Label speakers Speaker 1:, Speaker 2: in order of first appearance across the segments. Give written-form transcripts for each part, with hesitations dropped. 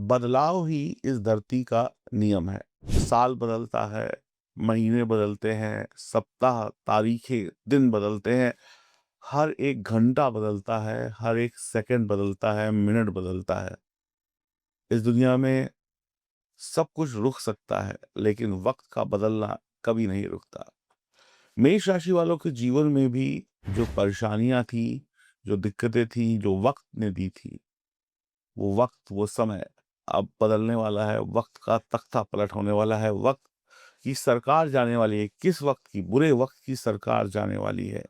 Speaker 1: बदलाव ही इस धरती का नियम है। साल बदलता है, महीने बदलते हैं, सप्ताह, तारीखें, दिन बदलते हैं, हर एक घंटा बदलता है, हर एक सेकंड बदलता है, मिनट बदलता है। इस दुनिया में सब कुछ रुक सकता है, लेकिन वक़्त का बदलना कभी नहीं रुकता। मेष राशि वालों के जीवन में भी जो परेशानियाँ थी, जो दिक्कतें थी, जो वक़्त ने दी थी, वो वक़्त, वो समय अब बदलने वाला है, वक़्त का तख्ता पलट होने वाला है, वक़्त की सरकार जाने वाली है। किस वक़्त की? बुरे वक़्त की सरकार जाने वाली है।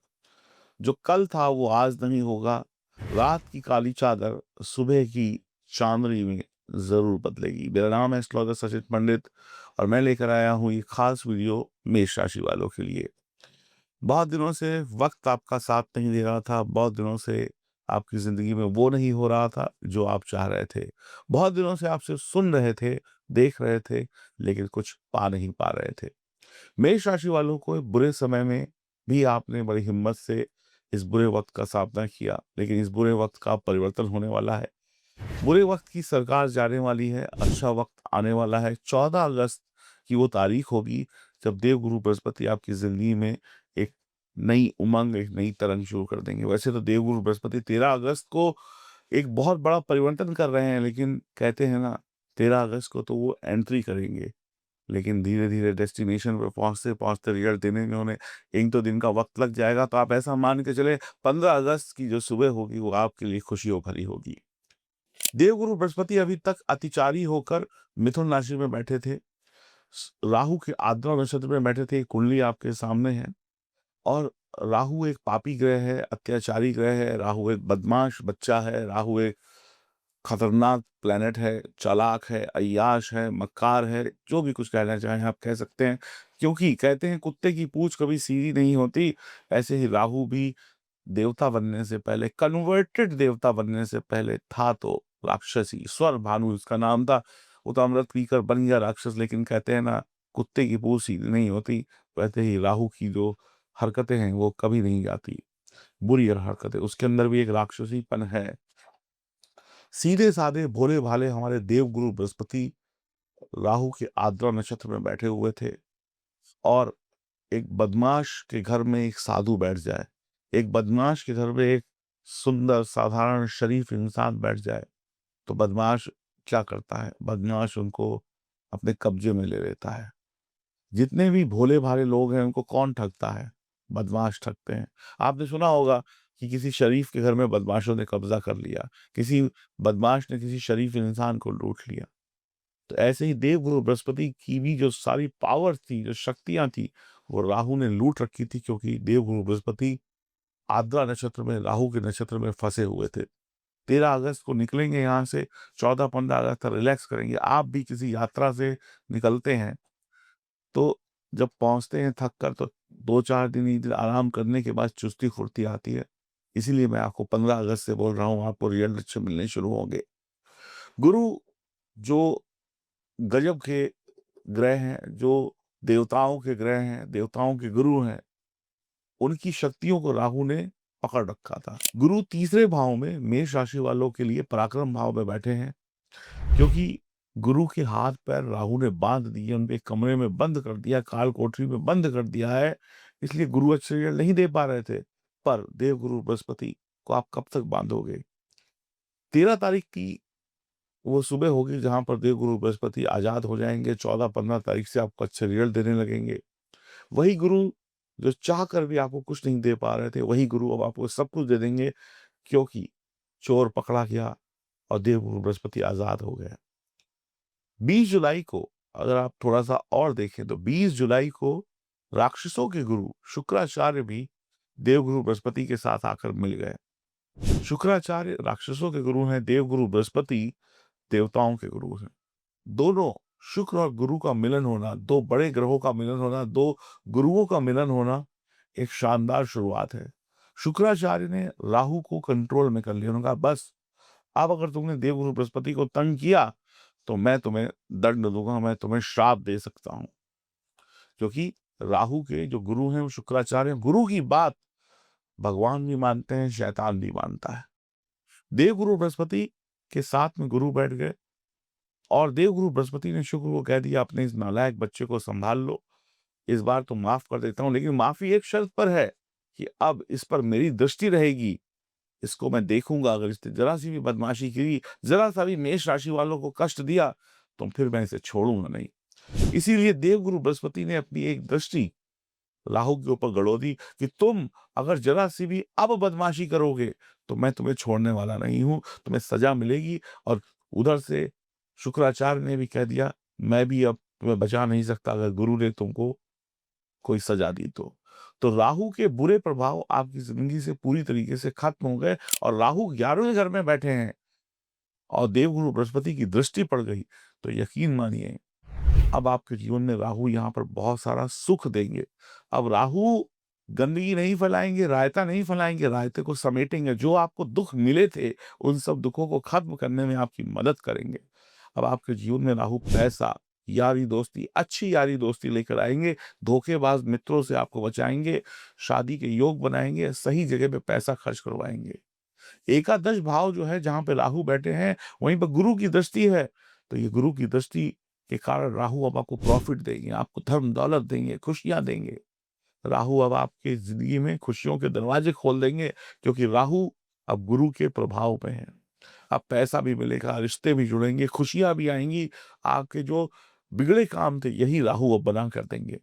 Speaker 1: जो कल था वो आज नहीं होगा। रात की काली चादर सुबह की चाँदनी में ज़रूर बदलेगी। मेरा नाम है एस्ट्रोलॉजर सचित पंडित और मैं लेकर आया हूँ ये ख़ास वीडियो मेष राशि वालों के लिए। बहुत दिनों से वक़्त आपका साथ नहीं दे रहा था, बहुत दिनों से आपकी ज़िंदगी में वो नहीं हो रहा था जो आप चाह रहे थे। बहुत दिनों से आप सिर्फ़ सुन रहे थे, देख रहे थे, लेकिन कुछ पा नहीं पा रहे थे। मेष राशि वालों को बुरे समय में भी आपने बड़ी हिम्मत से इस बुरे वक़्त का सामना किया, लेकिन इस बुरे वक़्त का परिवर्तन होने वाला है। बुरे वक़्त की सरकार जाने वाली है, अच्छा वक़्त आने वाला है। 14 अगस्त की वो तारीख होगी जब देवगुरु बृहस्पति आपकी ज़िंदगी में एक नई उमंग, एक नई तरंग शुरू कर देंगे। वैसे तो देवगुरु बृहस्पति 13 अगस्त को एक बहुत बड़ा परिवर्तन कर रहे हैं, लेकिन कहते हैं ना 13 अगस्त को तो वो एंट्री करेंगे। लेकिन धीरे-धीरे डेस्टिनेशन पे पहुँचते-पहुँचते रिज़ल्ट देने में उन्हें 1-2 दिन का वक़्त लग जाएगा, तो आप ऐसा मान के चलें 15 अगस्त की जो सुबह होगी वो आपके लिए खुशियों भरी होगी। देवगुरु बृहस्पति अभी तक अतिचारी होकर मिथुन राशि में बैठे थे। राहु के आर्द्रा नक्षत्र में बैठे थे, कुंडली आपके सामने है और राहु एक पापी ग्रह है, अत्याचारी ग्रह है, राहु एक बदमाश बच्चा है, राहु एक खतरनाक प्लैनेट है, चालाक है, अय्याश है, मक्कार है, जो भी कुछ कहना चाहें आप कह सकते हैं। क्योंकि कहते हैं कुत्ते की पूँछ कभी सीधी नहीं होती, ऐसे ही राहु भी देवता बनने से पहले, कन्वर्टेड देवता बनने से पहले था तो राक्षस ही, स्वर भानु उसका नाम था। वो तो अमृत पीकर बन गया राक्षस, लेकिन कहते हैं ना कुत्ते की पूंछ सीधी नहीं होती, वैसे ही राहु की जो हरकतें हैं वो कभी नहीं जाती, बुरी हरकतें, उसके अंदर भी एक राक्षसीपन है। सीधे-साधे, भोले-भाले हमारे देवगुरु बृहस्पति राहु के आर्द्रा नक्षत्र में बैठे हुए थे और एक बदमाश के घर में एक साधु बैठ जाए, एक बदमाश के घर में एक सुंदर, साधारण, शरीफ इंसान बैठ जाए, तो बदमाश क्या करता है? बदमाश उनको अपने कब्ज़े में ले लेता है। जितने भी भोले-भाले लोग हैं, उनको कौन ठगता है? बदमाश ठगते हैं। आपने सुना होगा कि किसी शरीफ के घर में बदमाशों ने कब्ज़ा कर लिया, किसी बदमाश ने किसी शरीफ इंसान को लूट लिया। तो ऐसे ही देवगुरु बृहस्पति की भी जो सारी पावर थी, जो शक्तियाँ थी, वो राहु ने लूट रखी थी क्योंकि देवगुरु बृहस्पति आर्द्रा नक्षत्र में, राहु के नक्षत्र में फँसे हुए थे। 13 अगस्त को निकलेंगे यहाँ से, 14-15 अगस्त तक रिलैक्स करेंगे। आप भी किसी यात्रा से निकलते हैं, तो जब पहुँचते हैं थक कर तो 2-4 दिन ही दिन आराम करने के बाद चुस्ती-फुर्ती आती है। इसीलिए मैं आपको 15 अगस्त से बोल रहा हूँ, आपको रिज़ल्ट अच्छे मिलने शुरू होंगे। गुरु जो गज़ब के ग्रह हैं, जो देवताओं के ग्रह हैं, देवताओं के गुरु हैं, उनकी शक्तियों को राहु ने पकड़ रखा था। गुरु तीसरे भाव में मेष राशि वालों के लिए पराक्रम भाव में बैठे हैं, क्योंकि गुरु के हाथ-पैर राहु ने बाँध दिए, उनको एक कमरे में बंद कर दिया, काल कोठरी में बंद कर दिया है, इसलिए गुरु अच्छे रिज़ल्ट नहीं दे पा रहे थे। पर देवगुरु बृहस्पति को आप कब तक बाँधोगे? 13 तारीख की वो सुबह होगी जहाँ पर देवगुरु बृहस्पति आज़ाद हो जाएँगे, 14-15 तारीख से आपको अच्छे रिज़ल्ट देने लगेंगे। वही गुरु जो चाह कर भी आपको कुछ नहीं दे पा रहे थे, वही गुरु अब आपको सब कुछ दे देंगे, क्योंकि चोर पकड़ा गया और देवगुरु बृहस्पति आज़ाद हो गए। 20 जुलाई को अगर आप थोड़ा-सा और देखें तो 20 जुलाई को राक्षसों के गुरु शुक्राचार्य भी देवगुरु बृहस्पति के साथ आकर मिल गए। शुक्राचार्य राक्षसों के गुरु हैं, देवगुरु बृहस्पति देवताओं के गुरु हैं। दोनों शुक्र और गुरु का मिलन होना, 2 बड़े ग्रहों का मिलन होना, 2 गुरुओं का मिलन होना एक शानदार शुरुआत है। शुक्राचार्य ने राहु को कंट्रोल में कर लिया। उन्होंने कहा बस अब अगर तुमने देवगुरु बृहस्पति को तंग किया, तो मैं तुम्हें दंड दूँगा, मैं तुम्हें श्राप दे सकता हूँ। क्योंकि राहु के जो गुरु हैं वो शुक्राचार्य हैं। गुरु की बात भगवान भी मानते हैं, शैतान भी मानता है। देवगुरु बृहस्पति के साथ में गुरु बैठ गए और देवगुरु बृहस्पति ने शुक्र को कह दिया, अपने इस नालायक बच्चे को संभाल लो, इस बार तो माफ कर देता हूँ, लेकिन माफी एक शर्त पर है कि अब इस पर मेरी दृष्टि रहेगी, इसको मैं देखूंगा, अगर इसने जरा सी भी बदमाशी की, जरा सा भी मेष राशि वालों को कष्ट दिया, तो फिर मैं इसे छोड़ूंगा नहीं। इसीलिए देवगुरु बृहस्पति ने अपनी एक दृष्टि राहु के ऊपर गड़ो दी कि तुम अगर जरा सी भी अब बदमाशी करोगे तो मैं तुम्हें छोड़ने वाला नहीं हूं, तुम्हें सजा मिलेगी। और उधर से शुक्राचार्य ने भी कह दिया, मैं भी अब तुम्हें बचा नहीं सकता अगर गुरु ने तुमको कोई सजा दी तो। तो राहु के बुरे प्रभाव आपकी जिंदगी से पूरी तरीके से खत्म हो गए और राहु 11वें घर में बैठे हैं और देवगुरु बृहस्पति की दृष्टि पड़ गई, तो यकीन मानिए अब आपके जीवन में राहु यहाँ पर बहुत सारा सुख देंगे। अब राहु गंदगी नहीं फैलाएँगे, रायता नहीं फैलाएँगे, रायते को समेटेंगे। जो आपको दुःख मिले थे, उन सब दुःखों को खत्म करने में आपकी मदद करेंगे। अब आपके जीवन में राहु पैसा, यारी दोस्ती, अच्छी यारी दोस्ती लेकर आएँगे, धोखेबाज मित्रों से आपको बचाएँगे, शादी के योग बनाएँगे, सही जगह पे पैसा खर्च करवाएँगे। एकादश भाव जो है जहाँ पे राहु बैठे हैं, वहीं पे गुरु की दृष्टि है। तो ये गुरु की दृष्टि के कारण राहु अब आपको प्रॉफिट देंगे, आपको धर्म दौलत देंगे, खुशियाँ देंगे। राहु अब आपकी ज़िंदगी में खुशियों के दरवाजे खोल देंगे, क्योंकि राहु अब गुरु के प्रभाव में है। अब पैसा भी मिलेगा, रिश्ते भी जुड़ेंगे, खुशियाँ भी आएँगी। आपके जो बिगड़े काम थे, यही राहु अब बना कर देंगे।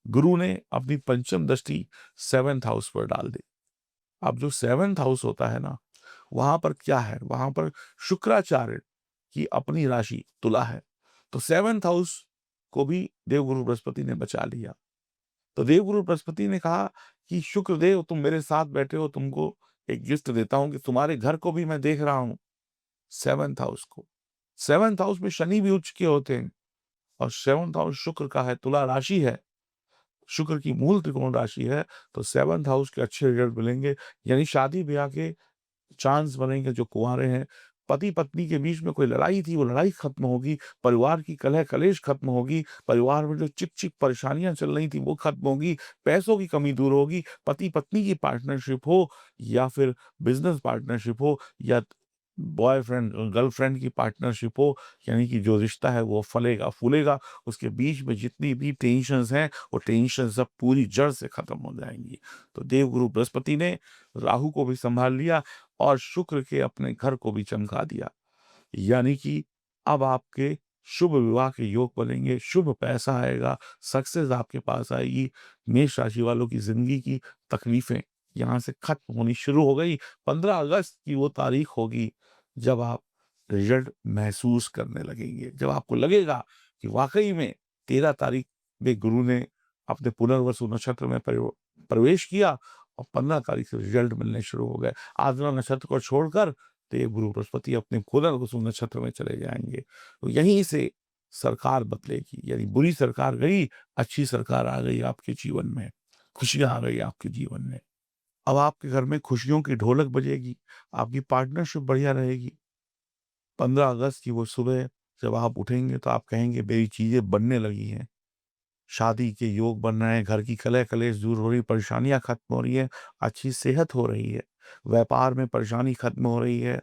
Speaker 1: गुरु ने अपनी पंचम दृष्टि 7th हाउस पर डाल दी। अब जो 7th हाउस होता है ना, वहाँ पर क्या है? वहाँ पर शुक्राचार्य की अपनी राशि तुला है। तो 7th हाउस को भी देवगुरु बृहस्पति ने बचा लिया। तो देवगुरु बृहस्पति ने कहा कि शुक्रदेव तुम मेरे साथ बैठे हो, तुमको एक गिफ्ट देता हूँ कि तुम्हारे घर को भी मैं देख रहा हूँ, 7th हाउस को। 7th हाउस में शनि भी उच्च के होते हैं और 7th हाउस शुक्र का है, तुला राशि है। शुक्र की मूल त्रिकोण राशि है, तो 7th हाउस के अच्छे रिजल्ट मिलेंगे, यानी शादी-ब्याह के चांस बनेंगे। जो कुँवारे हैं, पति-पत्नी के बीच में कोई लड़ाई थी, वो लड़ाई खत्म होगी, परिवार की कलह-कलेश खत्म होगी, परिवार में जो चिक-चिक परेशानियाँ चल रही थी, वो खत्म होगी, पैसों की कमी दूर होगी, पति-पत्नी की पार्टनरशिप हो या फिर बिज़नेस पार्टनरशिप हो या बॉयफ्रेंड गर्लफ्रेंड की पार्टनरशिप हो, यानी कि जो रिश्ता है वो फलेगा-फूलेगा, उसके बीच में जितनी भी टेंशन्स हैं, वो टेंशन सब पूरी जड़ से खत्म हो जाएँगी। तो देवगुरु बृहस्पति ने राहु को भी सँभाल लिया और शुक्र के अपने घर को भी चमका दिया। यानी कि अब आपके शुभ विवाह के योग बनेंगे, शुभ पैसा आएगा, सक्सेस आपके पास आएगी। मेष राशि वालों की ज़िंदगी की तकलीफ़ें यहाँ से खत्म होनी शुरू हो गई। 15 अगस्त की वो तारीख होगी जब आप रिज़ल्ट महसूस करने लगेंगे। जब आपको लगेगा कि वाक़ई में 13 तारीख में गुरु ने अपने पुनर्वसु नक्षत्र में प्रवेश किया और 15 तारीख से रिज़ल्ट मिलने शुरू हो गए। आद्रा नक्षत्र को छोड़कर देवगुरु बृहस्पति अपने पुनर्वसु नक्षत्र में चले जाएँगे। तो यहीं से सरकार बदलेगी, यानी बुरी सरकार गई, अच्छी सरकार आ गई आपके जीवन में, खुशियाँ आ गई आपके जीवन में। अब आपके घर में खुशियों की ढोलक बजेगी, आपकी पार्टनरशिप बढ़िया रहेगी। 15 अगस्त की वो सुबह जब आप उठेंगे तो आप कहेंगे मेरी चीज़ें बनने लगी हैं। शादी के योग बन रहे हैं, घर की कलह-कलेश दूर हो रही, परेशानियाँ खत्म हो रही हैं, अच्छी सेहत हो रही है, व्यापार में परेशानी खत्म हो रही है।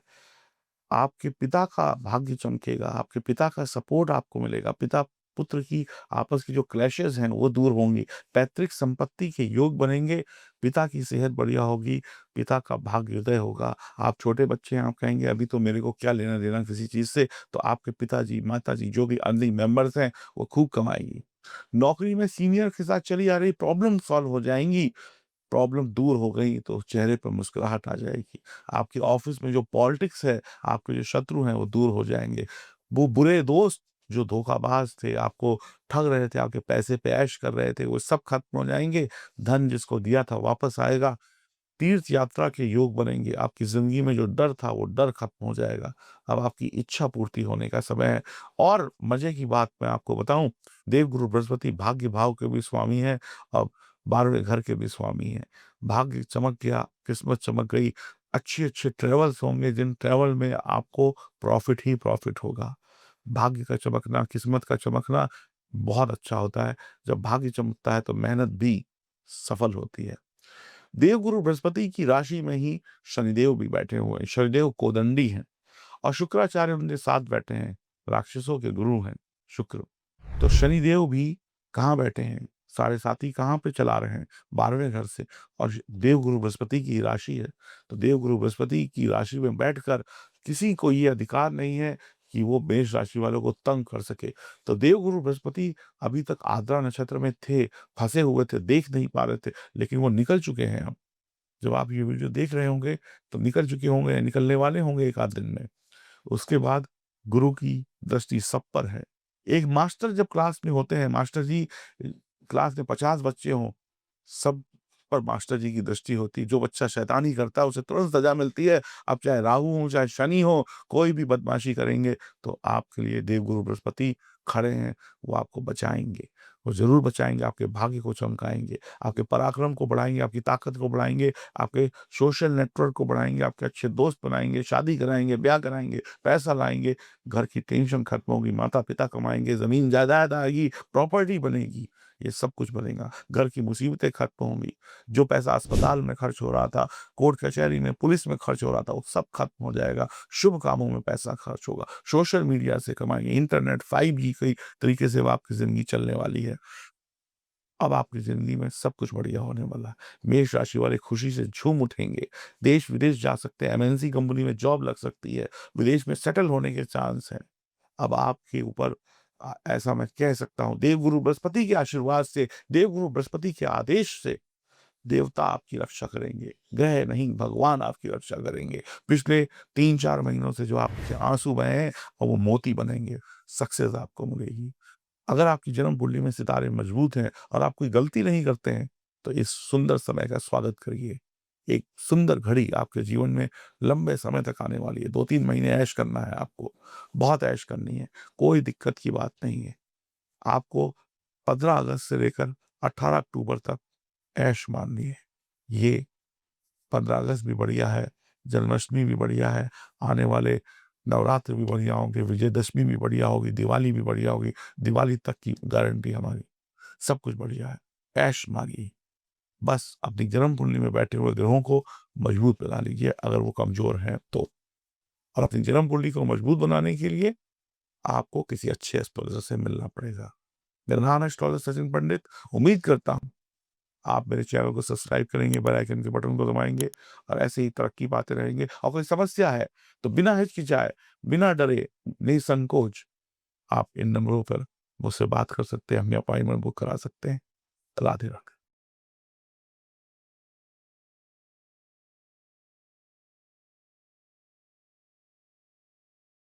Speaker 1: आपके पिता का भाग्य चमकेगा, आपके पिता का सपोर्ट आपको मिलेगा, पिता-पुत्र की आपस की जो क्लैशेज़ हैं, वो दूर होंगी, पैतृक संपत्ति के योग बनेंगे, पिता की सेहत बढ़िया होगी, पिता का भाग्योदय होगा। आप छोटे बच्चे हैं, आप कहेंगे अभी तो मेरे को क्या लेना-देना किसी चीज़ से, तो आपके पिताजी, माताजी जो भी अर्निंग मेंबर्स हैं, वो खूब कमाएँगी। नौकरी में सीनियर के साथ चली आ रही प्रॉब्लम सॉल्व हो जाएँगी, प्रॉब्लम दूर हो गई तो चेहरे पे मुस्कुराहट आ जाएगी। आपके ऑफ़िस में जो पॉलिटिक्स है, आपके जो शत्रु हैं वो दूर हो जाएँगे। वो बुरे दोस्त जो धोखाबाज थे, आपको ठग रहे थे, आपके पैसे पे ऐश कर रहे थे, वो सब खत्म हो जाएँगे। धन जिसको दिया था वापस आएगा। तीर्थ यात्रा के योग बनेंगे, आपकी ज़िंदगी में जो डर था वो डर खत्म हो जाएगा। अब आपकी इच्छा पूर्ति होने का समय है। और मज़े की बात मैं आपको बताऊँ, देवगुरु बृहस्पति भाग्य भाव के भी स्वामी हैं और 12वें घर के भी स्वामी हैं। भाग्य चमक गया, किस्मत चमक गई, अच्छे-अच्छे ट्रैवल्स होंगे जिन ट्रैवल में आपको प्रॉफ़िट ही प्रॉफ़िट होगा। भाग्य का चमकना, किस्मत का चमकना बहुत अच्छा होता है। जब भाग्य चमकता है तो मेहनत भी सफल होती है। देवगुरु बृहस्पति की राशि में ही शनिदेव भी बैठे हुए हैं। शनिदेव कोदंडी हैं और शुक्राचार्य उनके साथ बैठे हैं। राक्षसों के गुरु हैं शुक्र। तो शनिदेव भी कहाँ बैठे हैं? साढ़े साती कहाँ पे चला रहे हैं? 12वें घर से। और देवगुरु बृहस्पति की राशि है। तो देवगुरु बृहस्पति की राशि में बैठकर किसी को ये अधिकार नहीं है कि वो मेष राशि वालों को तंग कर सके। तो देवगुरु बृहस्पति अभी तक आर्द्रा नक्षत्र में थे, फँसे हुए थे, देख नहीं पा रहे थे, लेकिन वो निकल चुके हैं अब। जब आप ये वीडियो देख रहे होंगे, तो निकल चुके होंगे, निकलने वाले होंगे 1 आध दिन में। उसके बाद गुरु की दृष्टि सब पर है। एक मास्टर जब क्लास में होते हैं, मास्टर जी क्लास में 50 बच्चे हों, सब पर मास्टर जी की दृष्टि होती है। जो बच्चा शैतानी करता है, उसे तुरंत सज़ा मिलती है। अब चाहे राहु हो, चाहे शनि हो, कोई भी बदमाशी करेंगे, तो आपके लिए देवगुरु बृहस्पति खड़े हैं, वो आपको बचाएँगे। वो ज़रूर बचाएँगे, आपके भाग्य को चमकाएँगे, आपके पराक्रम को बढ़ाएँगे, आपकी ताकत को बढ़ाएँगे, आपके सोशल नेटवर्क को बढ़ाएँगे, आपके अच्छे दोस्त बनाएँगे, शादी कराएँगे, ब्याह कराएँगे, पैसा लाएँगे, घर की टेंशन खत्म होगी, माता-पिता कमाएँगे, ज़मीन जायदाद आएगी, प्रॉपर्टी बनेगी, ये सब कुछ बनेगा। घर की मुसीबतें खत्म होंगी। जो पैसा अस्पताल में खर्च हो रहा था, कोर्ट कचहरी में, पुलिस में खर्च हो रहा था, वो सब खत्म हो जाएगा। शुभ कामों में पैसा खर्च होगा। सोशल मीडिया से कमाएँगे, इंटरनेट, 5G कई तरीके से अब आपकी ज़िंदगी चलने वाली है। अब आपकी ज़िंदगी में सब कुछ बढ़िया होने वाला है। मेष राशि वाले खुशी से झूम उठेंगे। देश-विदेश जा सकते हैं, एमएनसी कंपनी में जॉब लग सकती है, विदेश में सेटल होने के चांस हैं। अब आपके ऊपर ऐसा मैं कह सकता हूँ, देवगुरु बृहस्पति के आशीर्वाद से, देवगुरु बृहस्पति के आदेश से देवता आपकी रक्षा करेंगे। ग्रह नहीं, भगवान आपकी रक्षा करेंगे। पिछले 3-4 महीनों से जो आपके आँसू बहे हैं, अब वो मोती बनेंगे। सक्सेस आपको मिलेगी। अगर आपकी जन्म कुंडली में सितारे मजबूत हैं और आप कोई गलती नहीं करते हैं, तो इस सुंदर समय का स्वागत करिए। एक सुंदर घड़ी आपके जीवन में लंबे समय तक आने वाली है। 2-3 महीने ऐश करना है आपको, बहुत ऐश करनी है, कोई दिक्कत की बात नहीं है। आपको 15 अगस्त से लेकर 18 अक्टूबर तक ऐश मारनी है। ये 15 अगस्त भी बढ़िया है, जन्माष्टमी भी बढ़िया है, आने वाले नवरात्र भी बढ़िया होंगे, विजयदशमी भी बढ़िया होगी, दिवाली भी बढ़िया होगी, दिवाली तक की गारंटी हमारी, सब कुछ बढ़िया है। ऐश माँगिए, बस अपनी जन्म कुंडली में बैठे हुए ग्रहों को मजबूत बना लीजिए अगर वो कमज़ोर हैं तो। और अपनी जन्म कुंडली को मजबूत बनाने के लिए आपको किसी अच्छे एस्ट्रोलॉजर से मिलना पड़ेगा। मेरा नाम है एस्ट्रोलॉजर सचिन पंडित। उम्मीद करता हूँ आप मेरे चैनल को सब्सक्राइब करेंगे, बेल आइकन के बटन को दबाएँगे और ऐसे ही तरक्की पाते रहेंगे। और कोई समस्या है तो बिना हिचकिचाए, बिना डरे, निसंकोच आप इन नंबरों पर मुझसे बात कर सकते हैं, अपनी अपॉइंटमेंट बुक करा सकते हैं। राधे राधे।